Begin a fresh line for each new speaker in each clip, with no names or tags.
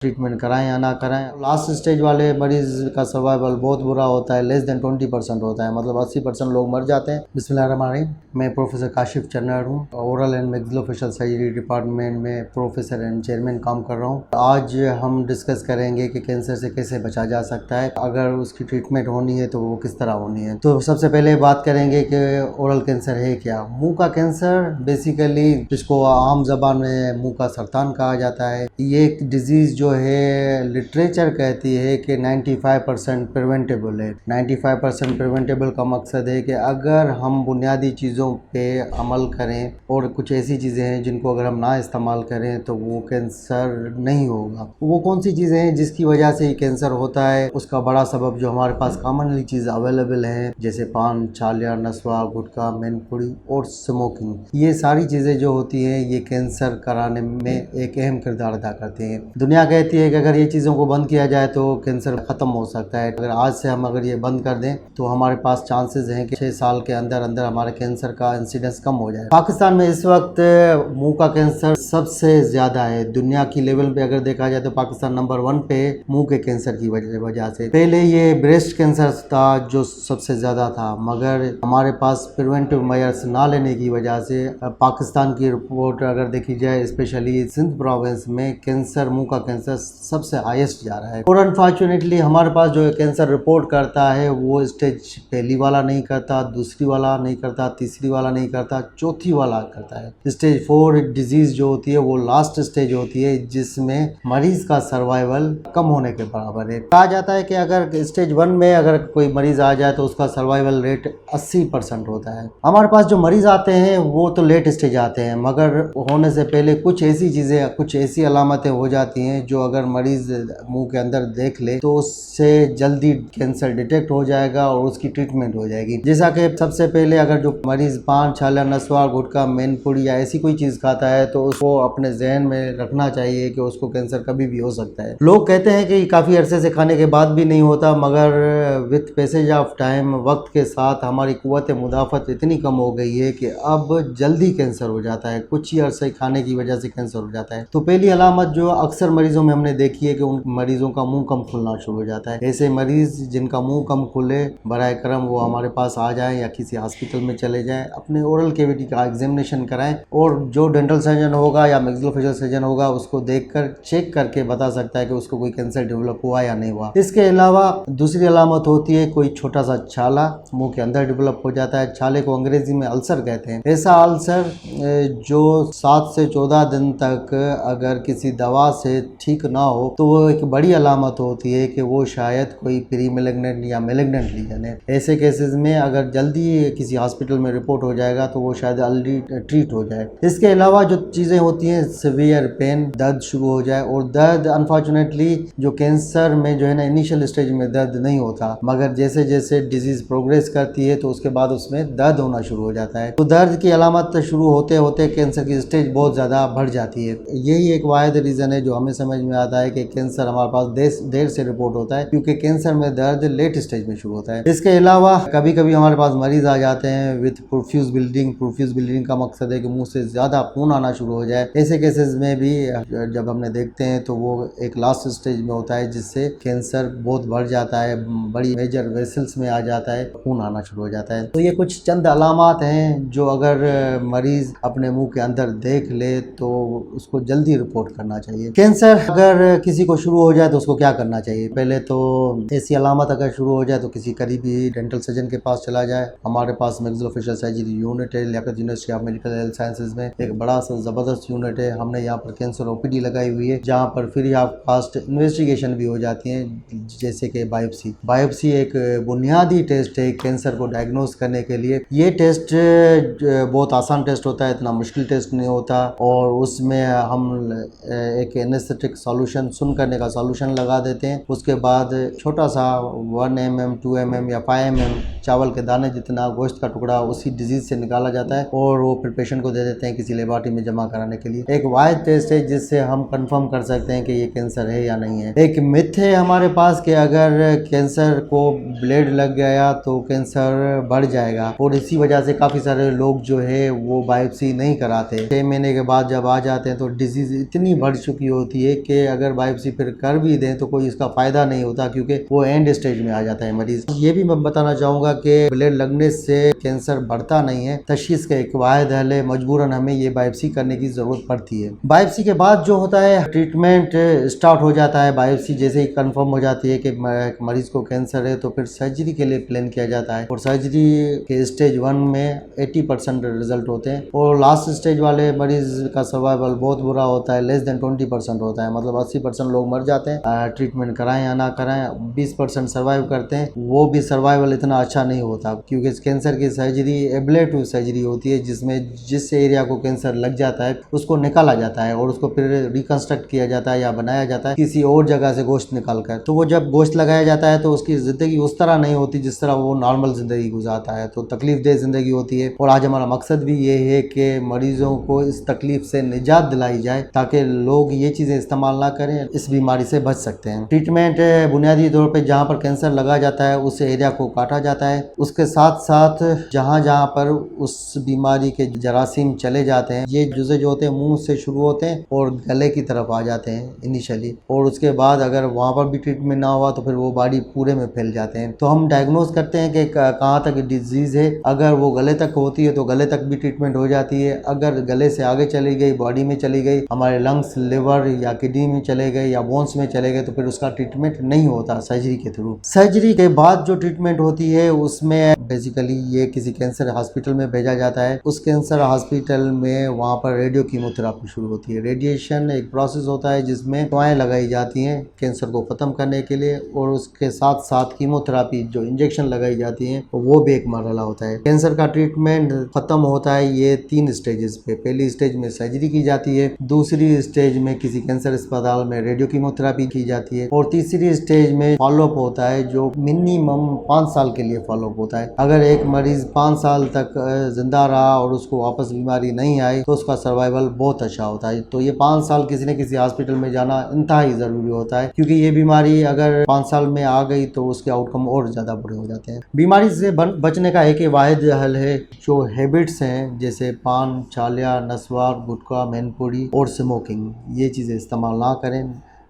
Treatment कराएं या ना कराएं। लास्ट स्टेज वाले मरीज का सर्वाइवल बहुत बुरा होता है, लेस देन 20% होता है, मतलब 80% लोग मर जाते हैं। बिस्मिल्लाहिर्रहमानिर्रहीम। मैं प्रोफेसर काशिफ चन्नड़ हूँ, oral and maxillofacial surgery department में प्रोफेसर एंड चेयरमैन काम कर रहा हूँ। आज हम डिस्कस करेंगे कि कैंसर से कैसे बचा जा सकता है, अगर उसकी ट्रीटमेंट होनी है तो वो किस तरह होनी है। तो सबसे पहले बात करेंगे कि ओरल कैंसर है क्या। मुंह का कैंसर बेसिकली, जिसको आम जबान में मुंह का सरतान कहा जाता है, ये एक डिजीज जो है लिटरेचर कहती है कि 95% प्रिवेंटेबल है। 95% प्रिवेंटेबल का मकसद है कि अगर हम बुनियादी चीज़ों पे अमल करें और कुछ ऐसी चीज़ें हैं जिनको अगर हम ना इस्तेमाल करें तो वो कैंसर नहीं होगा। वो कौन सी चीज़ें हैं जिसकी वजह से ये कैंसर होता है, उसका बड़ा सबब जो हमारे पास कॉमनली चीज़ अवेलेबल है, जैसे पान, छालिया, नस्वा, गुटखा, मैनपुरी और स्मोकिंग, ये सारी चीज़ें जो होती हैं ये कैंसर कराने में एक अहम किरदार अदा करती हैं। दुनिया कहती है कि अगर ये चीज़ों को बंद किया जाए तो कैंसर ख़त्म हो सकता है। अगर आज से हम अगर ये बंद कर दें तो हमारे पास चांसेस हैं कि 6 साल के अंदर अंदर हमारे कैंसर का इंसिडेंस कम हो जाए। पाकिस्तान में इस वक्त मुंह का कैंसर सबसे ज़्यादा है। दुनिया की लेवल पे अगर देखा जाए तो पाकिस्तान नंबर 1 पे मुंह के कैंसर की वजह से। पहले ये ब्रेस्ट कैंसर था जो सबसे ज़्यादा था, मगर हमारे पास प्रिवेंटिव मेजर्स ना लेने की वजह से पाकिस्तान की रिपोर्ट अगर देखी जाए, स्पेशली सिंध प्रोविंस में कैंसर, मुंह का कैंसर सबसे हाईएस्ट जा रहा है। और अनफॉर्चुनेटली हमारे पास जो कैंसर रिपोर्ट करता है वो स्टेज पहली वाला नहीं करता, दूसरी वाला नहीं करता, तीसरी वाला नहीं करता, चौथी वाला करता है। स्टेज 4 डिजीज जो होती है वो लास्ट स्टेज होती है जिसमें मरीज का सर्वाइवल कम होने के बराबर है। कहा जाता है कि अगर स्टेज 1 में अगर कोई मरीज आ जाए तो उसका सर्वाइवल रेट 80% होता है। हमारे पास जो मरीज आते हैं वो तो लेट स्टेज आते हैं, मगर होने से पहले कुछ ऐसी चीज़ें, कुछ ऐसी अलामतें हो जाती हैं जो अगर मरीज मुंह के अंदर देख ले तो उससे जल्दी कैंसर डिटेक्ट हो जाएगा और उसकी ट्रीटमेंट हो जाएगी। जैसा कि सबसे पहले अगर जो मरीज पान, छाला, नस्वा, गुटखा, मैनपुरी या ऐसी कोई चीज़ खाता है तो उसको अपने जहन में रखना चाहिए कि उसको कैंसर कभी भी हो सकता है। लोग कहते हैं कि काफ़ी अरसे से खाने के बाद भी नहीं होता, मगर विथ पैसेज ऑफ टाइम, वक्त के साथ हमारी कुव्वत मुदाफ़त इतनी कम हो गई है कि अब जल्दी कैंसर हो जाता है। कुछ ही अरसे खाने की वजह से कैंसर हो जाता है। तो पहली अलामत जो अक्सर मरीजों में हमने देखी है कि उन मरीजों का मुंह कम खुलना शुरू हो जाता है। ऐसे मरीज जिनका मुंह कम खुले, बराए करम वो हमारे पास आ जाएं या किसी हॉस्पिटल में चले जाएं, अपने ओरल कैविटी का एग्जामिनेशन कराएं और जो डेंटल सर्जन होगा या मैक्सिलोफेशियल सर्जन होगा उसको देखकर चेक करके बता सकता है कि उसको कोई कैंसर डेवलप हुआ या नहीं हुआ। इसके अलावा दूसरी अलामत होती है कोई छोटा सा छाला मुंह के अंदर डेवलप हो जाता है। छाले को अंग्रेजी में अल्सर कहते हैं। ऐसा अल्सर जो 7 से 14 दिन तक अगर किसी दवा से ठीक ना हो तो वो एक बड़ी अलामत होती है कि वो शायद कोई प्री मैलिग्नेंट या मैलिग्नेंट लीजन है। ऐसे केसेस में अगर जल्दी किसी हॉस्पिटल में रिपोर्ट हो जाएगा तो वो शायद अर्ली ट्रीट हो जाए। इसके अलावा जो चीज़ें होती हैं, सीवियर पेन, दर्द शुरू हो जाए, और दर्द अनफॉर्चुनेटली जो कैंसर में जो है ना इनिशियल स्टेज में दर्द नहीं होता, मगर जैसे जैसे डिजीज प्रोग्रेस करती है तो उसके बाद उसमें दर्द होना शुरू हो जाता है। तो दर्द की अलामत शुरू होते होते कैंसर की स्टेज बहुत ज़्यादा बढ़ जाती है। यही एक वाहिद रीज़न है जो हमें समझ में आता है कि कैंसर हमारे पास देर से रिपोर्ट होता है, क्योंकि कैंसर में दर्द लेट स्टेज में शुरू होता है। इसके अलावा कभी कभी हमारे पास मरीज आ जाते हैं with profuse bleeding. Profuse bleeding का मकसद है कि मुंह से ज़्यादा खून आना शुरू हो जाए। ऐसे केसेस में भी जब हमने देखते हैं तो वो एक लास्ट स्टेज में होता है जिससे कैंसर बहुत बढ़ जाता है, बड़ी मेजर वेसल्स में आ जाता है, खून आना शुरू हो जाता है। तो ये कुछ चंद अलामात हैं जो अगर मरीज अपने मुंह के अंदर देख ले तो उसको जल्दी रिपोर्ट करना चाहिए। कैंसर अगर किसी को शुरू हो जाए तो उसको क्या करना चाहिए? पहले तो ऐसी अलामत अगर शुरू हो जाए तो किसी करीबी डेंटल सर्जन के पास चला जाए। हमारे पास मैक्सिलोफेशियल सर्जरी यूनिट है Liaquat university of medical health sciences में, एक बड़ा सा ज़बरदस्त यूनिट है। हमने यहाँ पर कैंसर ओपीडी लगाई हुई है जहाँ पर फ्री ऑफ कॉस्ट इन्वेस्टिगेशन भी हो जाती है, जैसे कि बायोप्सी। बायोप्सी एक बुनियादी टेस्ट है कैंसर को डायग्नोज करने के लिए। ये टेस्ट बहुत आसान टेस्ट होता है, इतना मुश्किल टेस्ट नहीं होता, और उसमें हम एक एनेस्थेटिक सॉल्यूशन, सुन करने का सॉल्यूशन लगा देते हैं। उसके बाद छोटा सा 1 mm 2 mm या 5 mm चावल के दाने जितना गोश्त का टुकड़ा उसी डिजीज से निकाला जाता है और वो फिर पेशेंट को दे देते हैं किसी लेबोरेटरी में जमा कराने के लिए। एक वाइड टेस्ट है जिससे हम कंफर्म कर सकते हैं कि ये कैंसर है या नहीं है। एक मिथ है हमारे पास कि अगर कैंसर को ब्लेड लग गया तो कैंसर बढ़ जाएगा, और इसी वजह से काफ़ी सारे लोग जो है वो बायोप्सी नहीं कराते। 6 महीने के बाद जब आ जाते हैं तो डिजीज इतनी बढ़ चुकी होती है के अगर बायोप्सी फिर कर भी दें तो कोई इसका फ़ायदा नहीं होता, क्योंकि वो एंड स्टेज में आ जाता है मरीज़। ये भी मैं बताना चाहूँगा कि ब्लेड लगने से कैंसर बढ़ता नहीं है, तशख़ीस का एक वाहिद हल है, मजबूरन हमें ये बायोप्सी करने की ज़रूरत पड़ती है। बायोप्सी के बाद जो होता है ट्रीटमेंट स्टार्ट हो जाता है। बायोप्सी जैसे ही कंफर्म हो जाती है कि मरीज़ को कैंसर है तो फिर सर्जरी के लिए प्लान किया जाता है, और सर्जरी के स्टेज 1 में 80% रिजल्ट होते हैं, और लास्ट स्टेज वाले मरीज़ का सर्वाइवल बहुत बुरा होता है, लेस देन 20% होता है, मतलब 80% लोग मर जाते हैं। ट्रीटमेंट कराएं या ना कराएं, 20% सर्वाइव करते हैं, वो भी सर्वाइवल इतना अच्छा नहीं होता, क्योंकि कैंसर की सर्जरी एब्लेटिव सर्जरी होती है, जिसमें जिस एरिया को कैंसर लग जाता है उसको निकाला जाता है और उसको फिर रिकंस्ट्रक्ट किया जाता है या बनाया जाता है किसी और जगह से गोश्त निकाल कर। तो वो जब गोश्त लगाया जाता है तो उसकी ज़िंदगी उस तरह नहीं होती जिस तरह वो नॉर्मल ज़िंदगी गुजारता है, तो तकलीफ दह ज़िंदगी होती है। और आज हमारा मकसद भी ये है कि मरीज़ों को इस तकलीफ से निजात दिलाई जाए, ताकि लोग ये चीज़ें इस्तेमाल ना करें, इस बीमारी से बच सकते हैं। ट्रीटमेंट बुनियादी तौर पर जहाँ पर कैंसर लगा जाता है उस एरिया को काटा जाता है, उसके साथ साथ जहाँ जहाँ पर उस बीमारी के जरासीम चले जाते हैं, ये जुज़े जो होते हैं मुंह से शुरू होते हैं और गले की तरफ आ जाते हैं इनिशियली, और उसके बाद अगर वहाँ पर भी ट्रीटमेंट ना हुआ तो फिर वो बॉडी पूरे में फैल जाते हैं। तो हम डायग्नोज करते हैं कि कहाँ तक डिजीज़ है। अगर वो गले तक होती है तो गले तक भी ट्रीटमेंट हो जाती है, अगर गले से आगे चली गई, बॉडी में चली गई, हमारे लंग्स, लिवर या किडनी में चले गए या बोन्स में चले गए, तो फिर उसका ट्रीटमेंट नहीं होता सर्जरी के थ्रू। सर्जरी के बाद जो ट्रीटमेंट होती है उसमें बेसिकली ये किसी कैंसर हॉस्पिटल में भेजा जाता है। उस कैंसर हॉस्पिटल में वहाँ पर रेडियो कीमोथेरेपी शुरू होती है। रेडिएशन एक प्रोसेस होता है जिसमें दवाएं लगाई जाती हैं कैंसर को ख़त्म करने के लिए, और उसके साथ साथ कीमोथेरेपी जो इंजेक्शन लगाई जाती हैं वो भी एक मरहला होता है। कैंसर का ट्रीटमेंट ख़त्म होता है ये 3 स्टेजेस पे। पहली स्टेज में सर्जरी की जाती है, दूसरी स्टेज में किसी कैंसर अस्पताल में रेडियो कीमोथेरेपी की जाती है, और तीसरी स्टेज में फॉलोअप होता है जो मिनिमम 5 साल के लिए फॉलोअप होता है। अगर एक मरीज़ 5 साल तक जिंदा रहा और उसको वापस बीमारी नहीं आई तो उसका सर्वाइवल बहुत अच्छा होता है। तो ये 5 साल किसी न किसी हॉस्पिटल में जाना इंतहाई ज़रूरी होता है, क्योंकि ये बीमारी अगर 5 साल में आ गई तो उसके आउटकम और ज़्यादा बुरे हो जाते हैं। बीमारी से बचने का एक ही वाहिद हल है, जो हैबिट्स हैं जैसे पान, छालिया, नस्वार, गुटखा, मैनपुरी और स्मोकिंग, ये चीज़ें इस्तेमाल ना करें,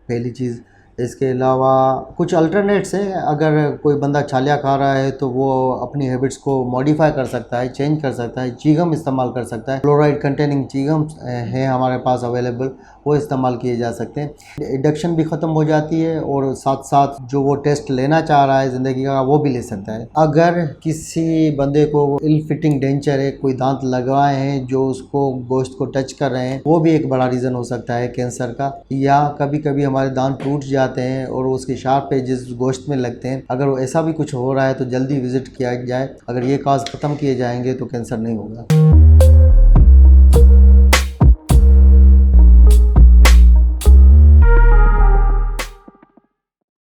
पहली चीज़। इसके अलावा कुछ अल्टरनेट्स हैं। अगर कोई बंदा छालिया खा रहा है तो वो अपनी हैबिट्स को मॉडिफाई कर सकता है, चेंज कर सकता है, चीगम इस्तेमाल कर सकता है। फ्लोराइड कंटेनिंग चीगम है हमारे पास अवेलेबल, वो इस्तेमाल किए जा सकते हैं। एडिक्शन भी ख़त्म हो जाती है, और साथ साथ जो वो टेस्ट लेना चाह रहा है ज़िंदगी का वो भी ले सकता है। अगर किसी बंदे को इल फिटिंग डेंचर है, कोई दांत लगवाए हैं जो उसको गोश्त को टच कर रहे हैं, वो भी एक बड़ा रीज़न हो सकता है कैंसर का। या कभी कभी हमारे दांत टूट जाते हैं और उसके शार्प एजेस गोश्त में लगते हैं, अगर ऐसा भी कुछ हो रहा है तो जल्दी विजिट किया जाए। अगर ये काज ख़त्म किए जाएंगे तो कैंसर नहीं होगा।